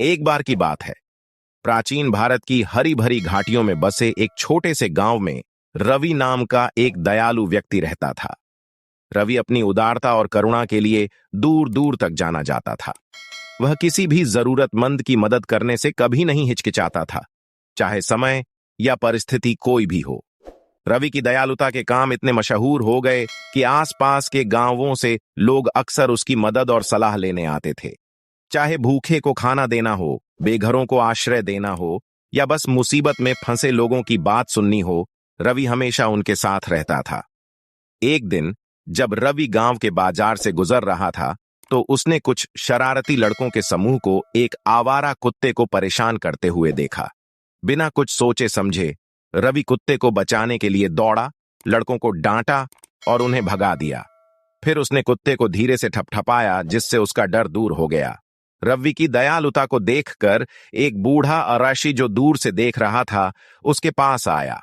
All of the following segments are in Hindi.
एक बार की बात है। प्राचीन भारत की हरी भरी घाटियों में बसे एक छोटे से गांव में रवि नाम का एक दयालु व्यक्ति रहता था। रवि अपनी उदारता और करुणा के लिए दूर दूर तक जाना जाता था। वह किसी भी जरूरतमंद की मदद करने से कभी नहीं हिचकिचाता था, चाहे समय या परिस्थिति कोई भी हो। रवि की दयालुता के काम इतने मशहूर हो गए कि आसपास के गांवों से लोग अक्सर उसकी मदद और सलाह लेने आते थे। चाहे भूखे को खाना देना हो, बेघरों को आश्रय देना हो या बस मुसीबत में फंसे लोगों की बात सुननी हो, रवि हमेशा उनके साथ रहता था। एक दिन जब रवि गांव के बाजार से गुजर रहा था तो उसने कुछ शरारती लड़कों के समूह को एक आवारा कुत्ते को परेशान करते हुए देखा। बिना कुछ सोचे समझे रवि कुत्ते को बचाने के लिए दौड़ा, लड़कों को डांटा और उन्हें भगा दिया। फिर उसने कुत्ते को धीरे से ठपठपाया, जिससे उसका डर दूर हो गया। रवि की दयालुता को देखकर एक बूढ़ा अराशी जो दूर से देख रहा था उसके पास आया।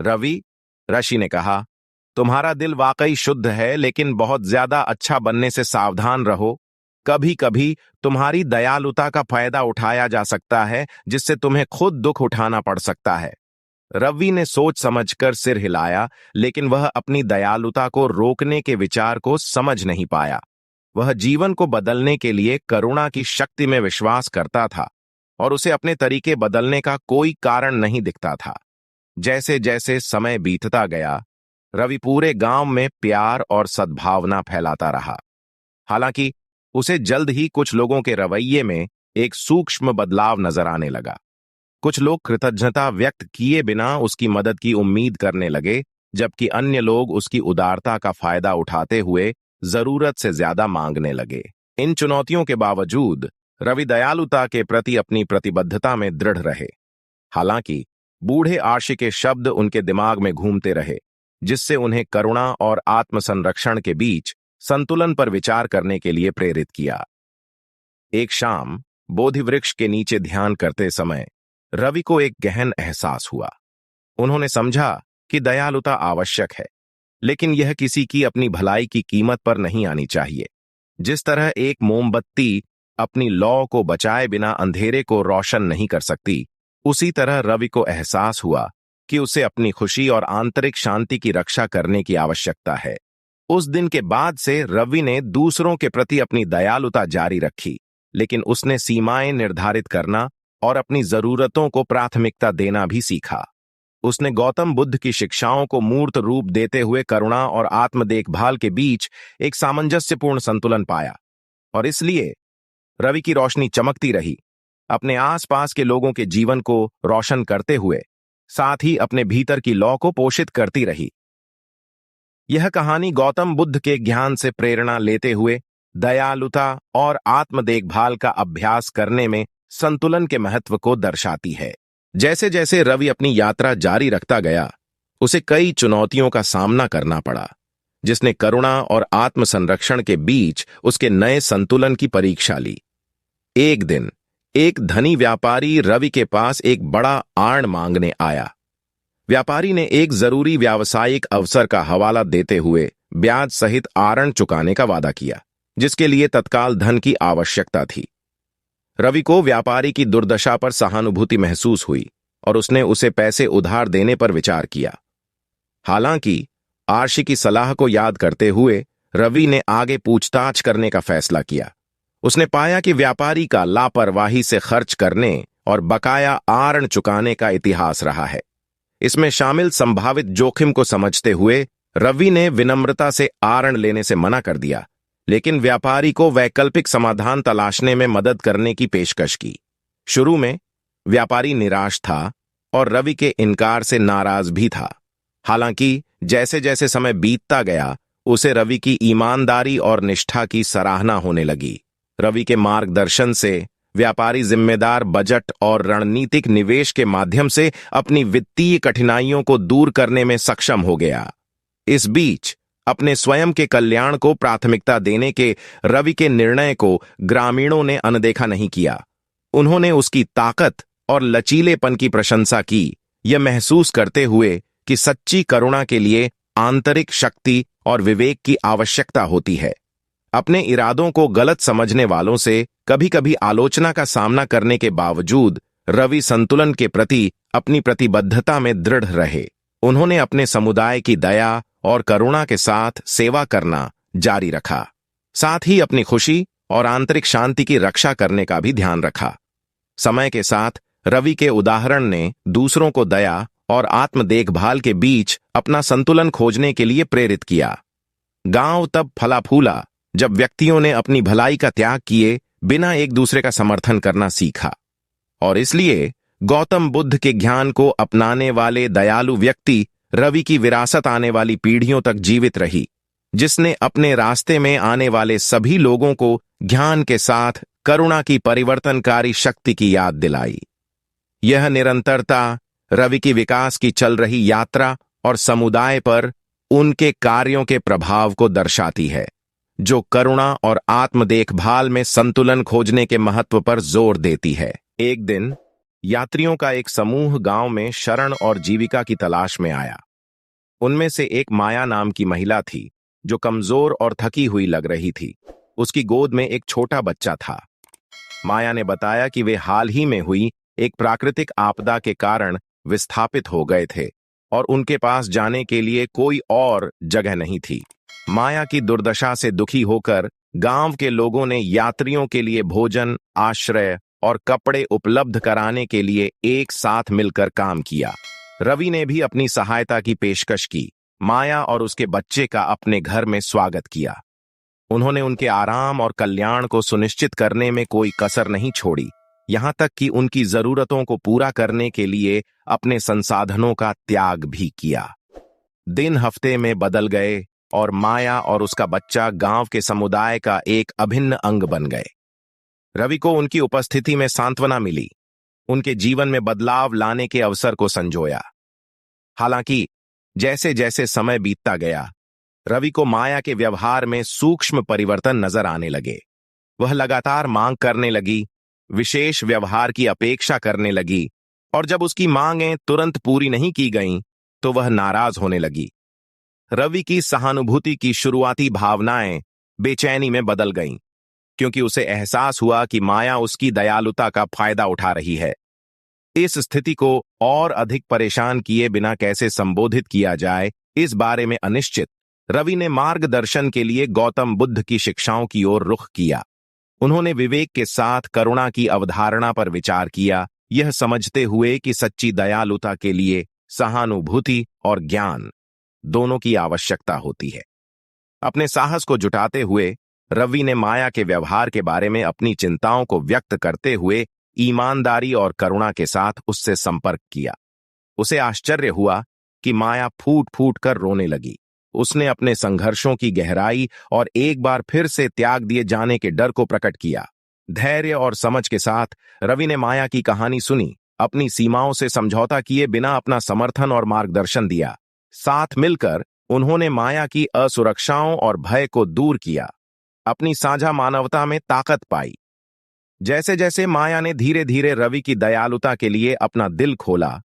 रवि, ऋषि ने कहा, तुम्हारा दिल वाकई शुद्ध है, लेकिन बहुत ज्यादा अच्छा बनने से सावधान रहो। कभी कभी तुम्हारी दयालुता का फायदा उठाया जा सकता है, जिससे तुम्हें खुद दुख उठाना पड़ सकता है। रवि ने सोच समझकर सिर हिलाया, लेकिन वह अपनी दयालुता को रोकने के विचार को समझ नहीं पाया। वह जीवन को बदलने के लिए करुणा की शक्ति में विश्वास करता था और उसे अपने तरीके बदलने का कोई कारण नहीं दिखता था। जैसे जैसे समय बीतता गया, रवि पूरे गांव में प्यार और सद्भावना फैलाता रहा। हालांकि उसे जल्द ही कुछ लोगों के रवैये में एक सूक्ष्म बदलाव नजर आने लगा। कुछ लोग कृतज्ञता व्यक्त किए बिना उसकी मदद की उम्मीद करने लगे, जबकि अन्य लोग उसकी उदारता का फायदा उठाते हुए जरूरत से ज्यादा मांगने लगे। इन चुनौतियों के बावजूद रवि दयालुता के प्रति अपनी प्रतिबद्धता में दृढ़ रहे। हालांकि बूढ़े आशी के शब्द उनके दिमाग में घूमते रहे, जिससे उन्हें करुणा और आत्मसंरक्षण के बीच संतुलन पर विचार करने के लिए प्रेरित किया। एक शाम बोधि वृक्ष के नीचे ध्यान करते समय रवि को एक गहन एहसास हुआ। उन्होंने समझा कि दयालुता आवश्यक है, लेकिन यह किसी की अपनी भलाई की कीमत पर नहीं आनी चाहिए। जिस तरह एक मोमबत्ती अपनी लौ को बचाए बिना अंधेरे को रोशन नहीं कर सकती, उसी तरह रवि को एहसास हुआ कि उसे अपनी खुशी और आंतरिक शांति की रक्षा करने की आवश्यकता है। उस दिन के बाद से रवि ने दूसरों के प्रति अपनी दयालुता जारी रखी, लेकिन उसने सीमाएं निर्धारित करना और अपनी जरूरतों को प्राथमिकता देना भी सीखा। उसने गौतम बुद्ध की शिक्षाओं को मूर्त रूप देते हुए करुणा और आत्म देखभाल के बीच एक सामंजस्यपूर्ण संतुलन पाया, और इसलिए रवि की रोशनी चमकती रही, अपने आसपास के लोगों के जीवन को रोशन करते हुए साथ ही अपने भीतर की लौ को पोषित करती रही। यह कहानी गौतम बुद्ध के ज्ञान से प्रेरणा लेते हुए दयालुता और आत्म देखभाल का अभ्यास करने में संतुलन के महत्व को दर्शाती है। जैसे जैसे रवि अपनी यात्रा जारी रखता गया, उसे कई चुनौतियों का सामना करना पड़ा, जिसने करुणा और आत्म संरक्षण के बीच उसके नए संतुलन की परीक्षा ली। एक दिन एक धनी व्यापारी रवि के पास एक बड़ा आर्ण मांगने आया। व्यापारी ने एक जरूरी व्यावसायिक अवसर का हवाला देते हुए ब्याज सहित आर्ण चुकाने का वादा किया, जिसके लिए तत्काल धन की आवश्यकता थी। रवि को व्यापारी की दुर्दशा पर सहानुभूति महसूस हुई और उसने उसे पैसे उधार देने पर विचार किया। हालांकि आर्षि की सलाह को याद करते हुए रवि ने आगे पूछताछ करने का फैसला किया। उसने पाया कि व्यापारी का लापरवाही से खर्च करने और बकाया आर्ण चुकाने का इतिहास रहा है। इसमें शामिल संभावित जोखिम को समझते हुए रवि ने विनम्रता से आर्ण लेने से मना कर दिया, लेकिन व्यापारी को वैकल्पिक समाधान तलाशने में मदद करने की पेशकश की। शुरू में व्यापारी निराश था और रवि के इनकार से नाराज भी था। हालांकि जैसे जैसे समय बीतता गया, उसे रवि की ईमानदारी और निष्ठा की सराहना होने लगी। रवि के मार्गदर्शन से व्यापारी जिम्मेदार बजट और रणनीतिक निवेश के माध्यम से अपनी वित्तीय कठिनाइयों को दूर करने में सक्षम हो गया। इस बीच अपने स्वयं के कल्याण को प्राथमिकता देने के रवि के निर्णय को ग्रामीणों ने अनदेखा नहीं किया। उन्होंने उसकी ताकत और लचीलेपन की प्रशंसा की, यह महसूस करते हुए कि सच्ची करुणा के लिए आंतरिक शक्ति और विवेक की आवश्यकता होती है। अपने इरादों को गलत समझने वालों से कभी कभी आलोचना का सामना करने के बावजूद रवि संतुलन के प्रति अपनी प्रतिबद्धता में दृढ़ रहे। उन्होंने अपने समुदाय की दया और करुणा के साथ सेवा करना जारी रखा, साथ ही अपनी खुशी और आंतरिक शांति की रक्षा करने का भी ध्यान रखा। समय के साथ रवि के उदाहरण ने दूसरों को दया और आत्म देखभाल के बीच अपना संतुलन खोजने के लिए प्रेरित किया। गांव तब फला फूला जब व्यक्तियों ने अपनी भलाई का त्याग किए बिना एक दूसरे का समर्थन करना सीखा, और इसलिए गौतम बुद्ध के ज्ञान को अपनाने वाले दयालु व्यक्ति रवि की विरासत आने वाली पीढ़ियों तक जीवित रही, जिसने अपने रास्ते में आने वाले सभी लोगों को ज्ञान के साथ करुणा की परिवर्तनकारी शक्ति की याद दिलाई। यह निरंतरता रवि की विकास की चल रही यात्रा और समुदाय पर उनके कार्यों के प्रभाव को दर्शाती है, जो करुणा और आत्म देखभाल में संतुलन खोजने के महत्व पर जोर देती है। एक दिन यात्रियों का एक समूह गांव में शरण और जीविका की तलाश में आया। उनमें से एक माया नाम की महिला थी, जो कमजोर और थकी हुई लग रही थी। उसकी गोद में एक छोटा बच्चा था। माया ने बताया कि वे हाल ही में हुई एक प्राकृतिक आपदा के कारण विस्थापित हो गए थे और उनके पास जाने के लिए कोई और जगह नहीं थी। माया की दुर्दशा से दुखी होकर गांव के लोगों ने यात्रियों के लिए भोजन, आश्रय और कपड़े उपलब्ध कराने के लिए एक साथ मिलकर काम किया। रवि ने भी अपनी सहायता की पेशकश की। माया और उसके बच्चे का अपने घर में स्वागत किया। उन्होंने उनके आराम और कल्याण को सुनिश्चित करने में कोई कसर नहीं छोड़ी, यहां तक कि उनकी जरूरतों को पूरा करने के लिए अपने संसाधनों का त्याग भी किया। दिन हफ्ते में बदल गए और माया और उसका बच्चा गांव के समुदाय का एक अभिन्न अंग बन गए। रवि को उनकी उपस्थिति में सांत्वना मिली, उनके जीवन में बदलाव लाने के अवसर को संजोया। हालांकि जैसे जैसे समय बीतता गया, रवि को माया के व्यवहार में सूक्ष्म परिवर्तन नजर आने लगे। वह लगातार मांग करने लगी, विशेष व्यवहार की अपेक्षा करने लगी, और जब उसकी मांगें तुरंत पूरी नहीं की गईं, तो वह नाराज होने लगी। रवि की सहानुभूति की शुरुआती भावनाएं बेचैनी में बदल गईं, क्योंकि उसे एहसास हुआ कि माया उसकी दयालुता का फायदा उठा रही है। इस स्थिति को और अधिक परेशान किए बिना कैसे संबोधित किया जाए, इस बारे में अनिश्चित, रवि ने मार्गदर्शन के लिए गौतम बुद्ध की शिक्षाओं की ओर रुख किया। उन्होंने विवेक के साथ करुणा की अवधारणा पर विचार किया, यह समझते हुए कि सच्ची दयालुता के लिए सहानुभूति और ज्ञान दोनों की आवश्यकता होती है। अपने साहस को जुटाते हुए रवि ने माया के व्यवहार के बारे में अपनी चिंताओं को व्यक्त करते हुए ईमानदारी और करुणा के साथ उससे संपर्क किया। उसे आश्चर्य हुआ कि माया फूट फूट कर रोने लगी। उसने अपने संघर्षों की गहराई और एक बार फिर से त्याग दिए जाने के डर को प्रकट किया। धैर्य और समझ के साथ रवि ने माया की कहानी सुनी, अपनी सीमाओं से समझौता किए बिना अपना समर्थन और मार्गदर्शन दिया। साथ मिलकर उन्होंने माया की असुरक्षाओं और भय को दूर किया, अपनी साझा मानवता में ताकत पाई। जैसे जैसे माया ने धीरे धीरे रवि की दयालुता के लिए अपना दिल खोला,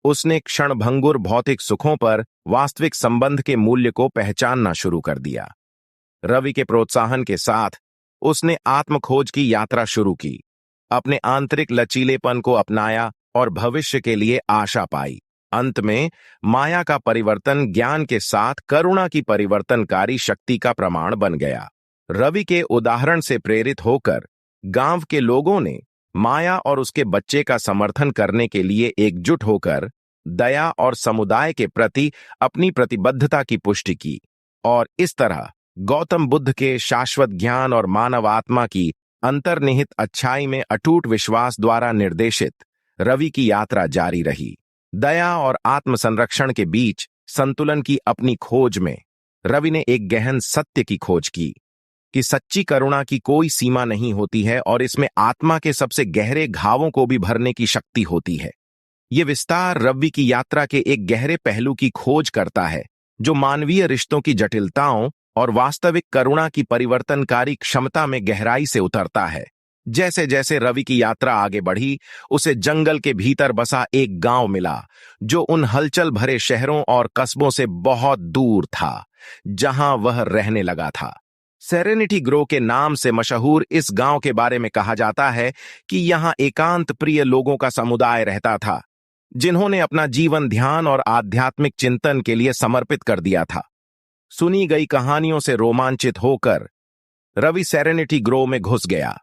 उसने क्षणभंगुर भौतिक सुखों पर वास्तविक संबंध के मूल्य को पहचानना शुरू कर दिया। रवि के प्रोत्साहन के साथ उसने आत्मखोज की यात्रा शुरू की, अपने आंतरिक लचीलेपन को अपनाया और भविष्य के लिए आशा पाई। अंत में माया का परिवर्तन ज्ञान के साथ करुणा की परिवर्तनकारी शक्ति का प्रमाण बन गया। रवि के उदाहरण से प्रेरित होकर गांव के लोगों ने माया और उसके बच्चे का समर्थन करने के लिए एकजुट होकर दया और समुदाय के प्रति अपनी प्रतिबद्धता की पुष्टि की, और इस तरह गौतम बुद्ध के शाश्वत ज्ञान और मानव आत्मा की अंतर्निहित अच्छाई में अटूट विश्वास द्वारा निर्देशित रवि की यात्रा जारी रही। दया और आत्म संरक्षण के बीच संतुलन की अपनी खोज में रवि ने एक गहन सत्य की खोज की कि सच्ची करुणा की कोई सीमा नहीं होती है और इसमें आत्मा के सबसे गहरे घावों को भी भरने की शक्ति होती है। ये विस्तार रवि की यात्रा के एक गहरे पहलू की खोज करता है, जो मानवीय रिश्तों की जटिलताओं और वास्तविक करुणा की परिवर्तनकारी क्षमता में गहराई से उतरता है। जैसे जैसे रवि की यात्रा आगे बढ़ी, उसे जंगल के भीतर बसा एक गांव मिला, जो उन हलचल भरे शहरों और कस्बों से बहुत दूर था जहां वह रहने लगा था। सेरेनिटी ग्रो के नाम से मशहूर इस गांव के बारे में कहा जाता है कि यहां एकांत प्रिय लोगों का समुदाय रहता था, जिन्होंने अपना जीवन ध्यान और आध्यात्मिक चिंतन के लिए समर्पित कर दिया था। सुनी गई कहानियों से रोमांचित होकर रवि सेरेनिटी ग्रो में घुस गया,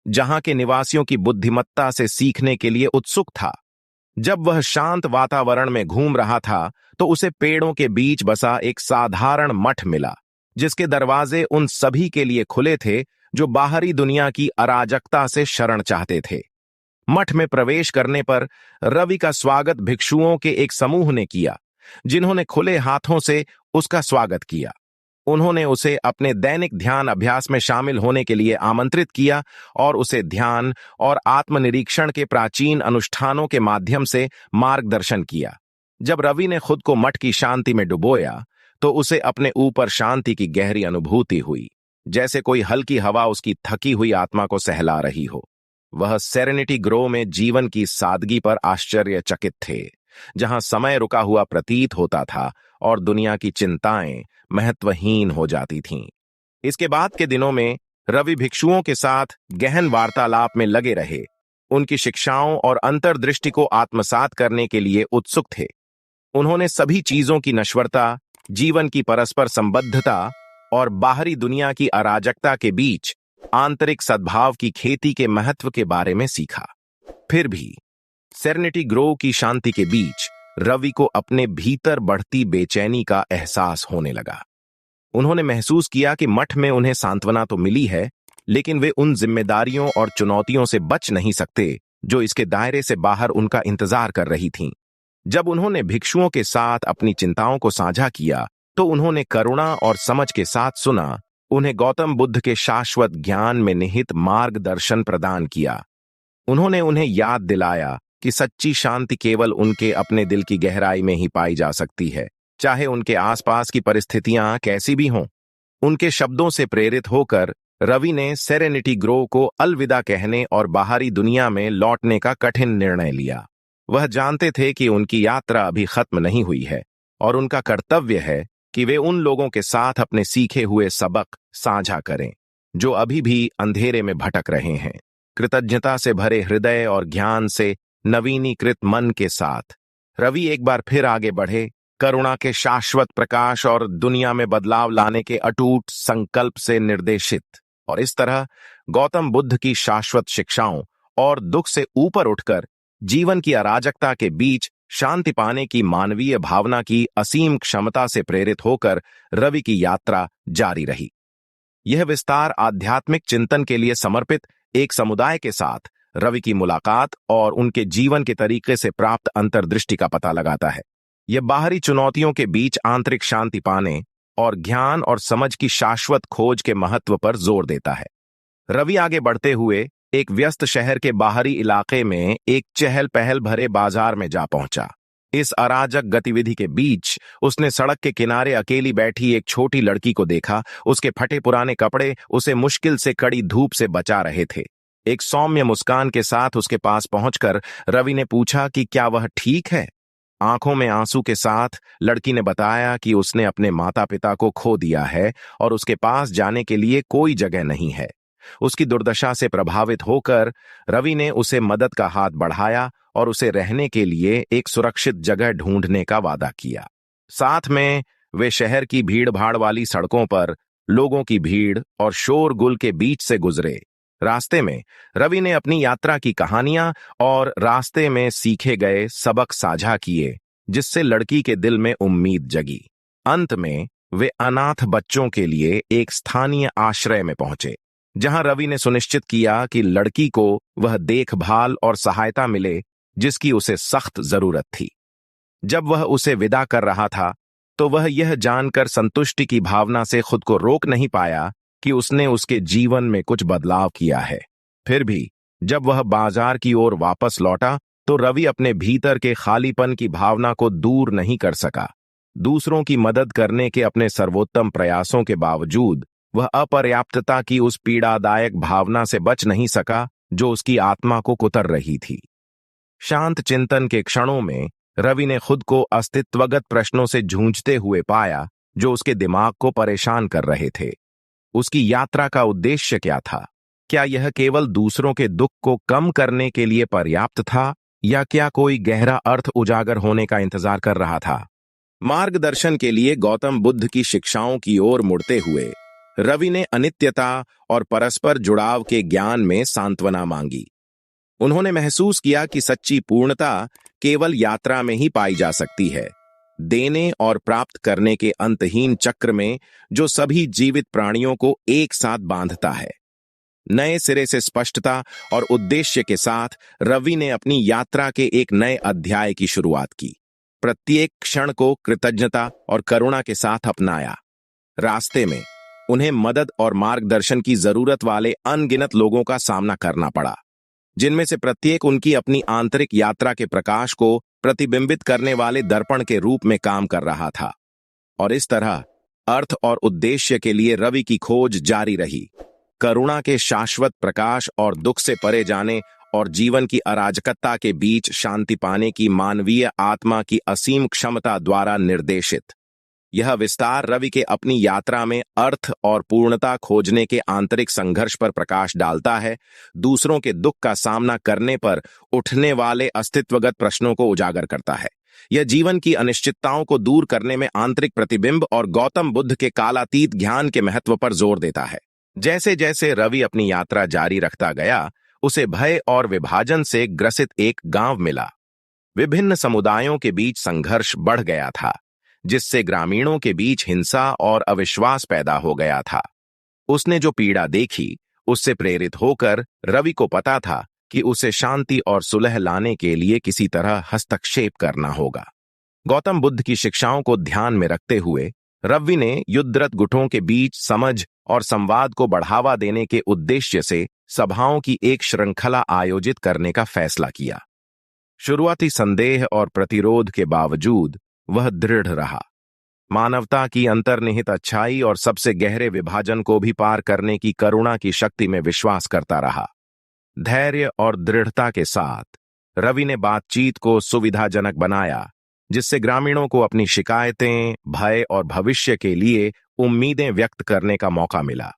जहां के निवासियों की बुद्धिमत्ता से सीखने के लिए उत्सुक था। जब वह शांत वातावरण में घूम रहा था, तो उसे पेड़ों के बीच बसा एक साधारण मठ मिला, जिसके दरवाजे उन सभी के लिए खुले थे जो बाहरी दुनिया की अराजकता से शरण चाहते थे। मठ में प्रवेश करने पर रवि का स्वागत भिक्षुओं के एक समूह ने किया, जिन्होंने खुले हाथों से उसका स्वागत किया। उन्होंने उसे अपने दैनिक ध्यान अभ्यास में शामिल होने के लिए आमंत्रित किया और उसे ध्यान और आत्मनिरीक्षण के प्राचीन अनुष्ठानों के माध्यम से मार्गदर्शन किया। जब रवि ने खुद को मठ की शांति में डुबोया, तो उसे अपने ऊपर शांति की गहरी अनुभूति हुई, जैसे कोई हल्की हवा उसकी थकी हुई आत्मा को सहला रही हो। वह सेरेनिटी ग्रो में जीवन की सादगी पर आश्चर्यचकित थे, जहां समय रुका हुआ प्रतीत होता था और दुनिया की चिंताएं महत्वहीन हो जाती थीं। इसके बाद के दिनों में रवि भिक्षुओं के साथ गहन वार्तालाप में लगे रहे, उनकी शिक्षाओं और अंतर्दृष्टि को आत्मसात करने के लिए उत्सुक थे। उन्होंने सभी चीजों की नश्वरता, जीवन की परस्पर संबद्धता और बाहरी दुनिया की अराजकता के बीच आंतरिक सद्भाव की खेती के महत्व के बारे में सीखा। फिर भी सेरेनिटी ग्रो की शांति के बीच रवि को अपने भीतर बढ़ती बेचैनी का एहसास होने लगा। उन्होंने महसूस किया कि मठ में उन्हें सांत्वना तो मिली है, लेकिन वे उन जिम्मेदारियों और चुनौतियों से बच नहीं सकते जो इसके दायरे से बाहर उनका इंतजार कर रही थीं। जब उन्होंने भिक्षुओं के साथ अपनी चिंताओं को साझा किया, तो उन्होंने करुणा और समझ के साथ सुना, उन्हें गौतम बुद्ध के शाश्वत ज्ञान में निहित मार्गदर्शन प्रदान किया। उन्होंने उन्हें याद दिलाया कि सच्ची शांति केवल उनके अपने दिल की गहराई में ही पाई जा सकती है, चाहे उनके आसपास की परिस्थितियां कैसी भी हों। उनके शब्दों से प्रेरित होकर रवि ने सेरेनिटी ग्रो को अलविदा कहने और बाहरी दुनिया में लौटने का कठिन निर्णय लिया। वह जानते थे कि उनकी यात्रा अभी खत्म नहीं हुई है और उनका कर्तव्य है कि वे उन लोगों के साथ अपने सीखे हुए सबक साझा करें, जो अभी भी अंधेरे में भटक रहे हैं। कृतज्ञता से भरे हृदय और ज्ञान से नवीनीकृत मन के साथ रवि एक बार फिर आगे बढ़े, करुणा के शाश्वत प्रकाश और दुनिया में बदलाव लाने के अटूट संकल्प से निर्देशित। और इस तरह गौतम बुद्ध की शाश्वत शिक्षाओं और दुख से ऊपर उठकर जीवन की अराजकता के बीच शांति पाने की मानवीय भावना की असीम क्षमता से प्रेरित होकर रवि की यात्रा जारी रही। यह विस्तार आध्यात्मिक चिंतन के लिए समर्पित एक समुदाय के साथ रवि की मुलाकात और उनके जीवन के तरीके से प्राप्त अंतर्दृष्टि का पता लगाता है। यह बाहरी चुनौतियों के बीच आंतरिक शांति पाने और ज्ञान और समझ की शाश्वत खोज के महत्व पर जोर देता है। रवि आगे बढ़ते हुए एक व्यस्त शहर के बाहरी इलाके में एक चहल पहल भरे बाजार में जा पहुंचा। इस अराजक गतिविधि के बीच उसने सड़क के किनारे अकेली बैठी एक छोटी लड़की को देखा। उसके फटे पुराने कपड़े उसे मुश्किल से कड़ी धूप से बचा रहे थे। एक सौम्य मुस्कान के साथ उसके पास पहुंचकर रवि ने पूछा कि क्या वह ठीक है। आंखों में आंसू के साथ लड़की ने बताया कि उसने अपने माता पिता को खो दिया है और उसके पास जाने के लिए कोई जगह नहीं है। उसकी दुर्दशा से प्रभावित होकर रवि ने उसे मदद का हाथ बढ़ाया और उसे रहने के लिए एक सुरक्षित जगह ढूंढने का वादा किया। साथ में वे शहर की भीड़-भाड़ वाली सड़कों पर लोगों की भीड़ और शोरगुल के बीच से गुजरे। रास्ते में रवि ने अपनी यात्रा की कहानियां और रास्ते में सीखे गए सबक साझा किए, जिससे लड़की के दिल में उम्मीद जगी। अंत में वे अनाथ बच्चों के लिए एक स्थानीय आश्रय में पहुंचे, जहां रवि ने सुनिश्चित किया कि लड़की को वह देखभाल और सहायता मिले जिसकी उसे सख्त जरूरत थी। जब वह उसे विदा कर रहा था, तो वह यह जानकर संतुष्टि की भावना से खुद को रोक नहीं पाया कि उसने उसके जीवन में कुछ बदलाव किया है। फिर भी जब वह बाजार की ओर वापस लौटा, तो रवि अपने भीतर के खालीपन की भावना को दूर नहीं कर सका। दूसरों की मदद करने के अपने सर्वोत्तम प्रयासों के बावजूद वह अपर्याप्तता की उस पीड़ादायक भावना से बच नहीं सका जो उसकी आत्मा को कुतर रही थी। शांत चिंतन के क्षणों में रवि ने खुद को अस्तित्वगत प्रश्नों से जूझते हुए पाया जो उसके दिमाग को परेशान कर रहे थे। उसकी यात्रा का उद्देश्य क्या था? क्या यह केवल दूसरों के दुख को कम करने के लिए पर्याप्त था, या क्या कोई गहरा अर्थ उजागर होने का इंतजार कर रहा था? मार्गदर्शन के लिए गौतम बुद्ध की शिक्षाओं की ओर मुड़ते हुए रवि ने अनित्यता और परस्पर जुड़ाव के ज्ञान में सांत्वना मांगी। उन्होंने महसूस किया कि सच्ची पूर्णता केवल यात्रा में ही पाई जा सकती है, देने और प्राप्त करने के अंतहीन चक्र में जो सभी जीवित प्राणियों को एक साथ बांधता है। नए सिरे से स्पष्टता और उद्देश्य के साथ रवि ने अपनी यात्रा के एक नए अध्याय की शुरुआत की। प्रत्येक क्षण को कृतज्ञता और करुणा के साथ अपनाया। रास्ते में उन्हें मदद और मार्गदर्शन की जरूरत वाले अनगिनत लोगों का सामना करना पड़ा, जिनमें से प्रत्येक उनकी अपनी आंतरिक यात्रा के प्रकाश को प्रतिबिंबित करने वाले दर्पण के रूप में काम कर रहा था। और इस तरह अर्थ और उद्देश्य के लिए रवि की खोज जारी रही। करुणा के शाश्वत प्रकाश और दुख से परे जाने और जीवन की अराजकता के बीच शांति पाने की मानवीय आत्मा की असीम क्षमता द्वारा निर्देशित यह विस्तार रवि के अपनी यात्रा में अर्थ और पूर्णता खोजने के आंतरिक संघर्ष पर प्रकाश डालता है, दूसरों के दुख का सामना करने पर उठने वाले अस्तित्वगत प्रश्नों को उजागर करता है। यह जीवन की अनिश्चितताओं को दूर करने में आंतरिक प्रतिबिंब और गौतम बुद्ध के कालातीत ज्ञान के महत्व पर जोर देता है। जैसे जैसे रवि अपनी यात्रा जारी रखता गया, उसे भय और विभाजन से ग्रसित एक गांव मिला। विभिन्न समुदायों के बीच संघर्ष बढ़ गया था, जिससे ग्रामीणों के बीच हिंसा और अविश्वास पैदा हो गया था। उसने जो पीड़ा देखी, उससे प्रेरित होकर रवि को पता था कि उसे शांति और सुलह लाने के लिए किसी तरह हस्तक्षेप करना होगा। गौतम बुद्ध की शिक्षाओं को ध्यान में रखते हुए रवि ने युद्धरत गुटों के बीच समझ और संवाद को बढ़ावा देने के उद्देश्य से सभाओं की एक श्रृंखला आयोजित करने का फैसला किया। शुरुआती संदेह और प्रतिरोध के बावजूद वह दृढ़ रहा। मानवता की अंतर्निहित अच्छाई और सबसे गहरे विभाजन को भी पार करने की करुणा की शक्ति में विश्वास करता रहा। धैर्य और दृढ़ता के साथ रवि ने बातचीत को सुविधाजनक बनाया, जिससे ग्रामीणों को अपनी शिकायतें, भय और भविष्य के लिए उम्मीदें व्यक्त करने का मौका मिला।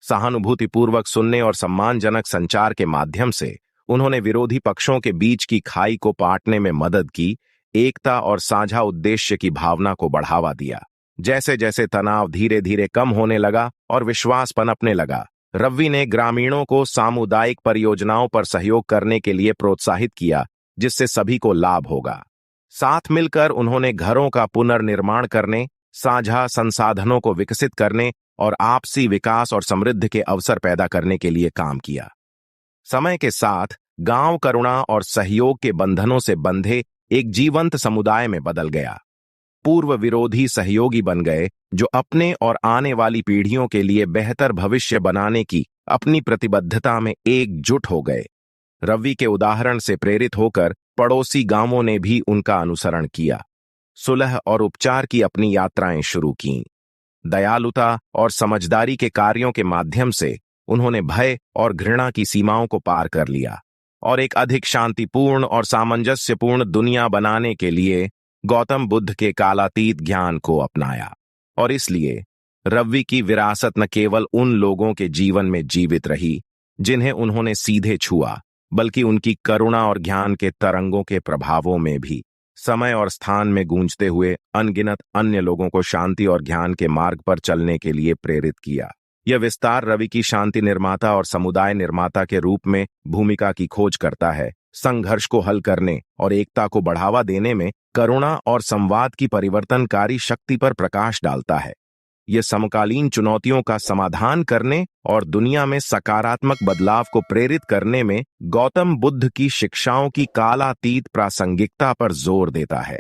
सहानुभूतिपूर्वक सुनने और सम्मानजनक संचार के माध्यम से उन्होंने विरोधी पक्षों के बीच की खाई को पाटने में मदद की, एकता और साझा उद्देश्य की भावना को बढ़ावा दिया। जैसे जैसे तनाव धीरे धीरे कम होने लगा और विश्वास पनपने लगा, रवि ने ग्रामीणों को सामुदायिक परियोजनाओं पर सहयोग करने के लिए प्रोत्साहित किया, जिससे सभी को लाभ होगा। साथ मिलकर उन्होंने घरों का पुनर्निर्माण करने, साझा संसाधनों को विकसित करने और आपसी विकास और समृद्धि के अवसर पैदा करने के लिए काम किया। समय के साथ गांव करुणा और सहयोग के बंधनों से बंधे एक जीवंत समुदाय में बदल गया। पूर्व विरोधी सहयोगी बन गए, जो अपने और आने वाली पीढ़ियों के लिए बेहतर भविष्य बनाने की अपनी प्रतिबद्धता में एकजुट हो गए। रवि के उदाहरण से प्रेरित होकर पड़ोसी गांवों ने भी उनका अनुसरण किया, सुलह और उपचार की अपनी यात्राएं शुरू कीं। दयालुता और समझदारी के कार्यों के माध्यम से उन्होंने भय और घृणा की सीमाओं को पार कर लिया और एक अधिक शांतिपूर्ण और सामंजस्यपूर्ण दुनिया बनाने के लिए गौतम बुद्ध के कालातीत ज्ञान को अपनाया। और इसलिए रवि की विरासत न केवल उन लोगों के जीवन में जीवित रही जिन्हें उन्होंने सीधे छुआ, बल्कि उनकी करुणा और ज्ञान के तरंगों के प्रभावों में भी समय और स्थान में गूंजते हुए अनगिनत अन्य लोगों को शांति और ज्ञान के मार्ग पर चलने के लिए प्रेरित किया। यह विस्तार रवि की शांति निर्माता और समुदाय निर्माता के रूप में भूमिका की खोज करता है, संघर्ष को हल करने और एकता को बढ़ावा देने में करुणा और संवाद की परिवर्तनकारी शक्ति पर प्रकाश डालता है। यह समकालीन चुनौतियों का समाधान करने और दुनिया में सकारात्मक बदलाव को प्रेरित करने में गौतम बुद्ध की शिक्षाओं की कालातीत प्रासंगिकता पर जोर देता है।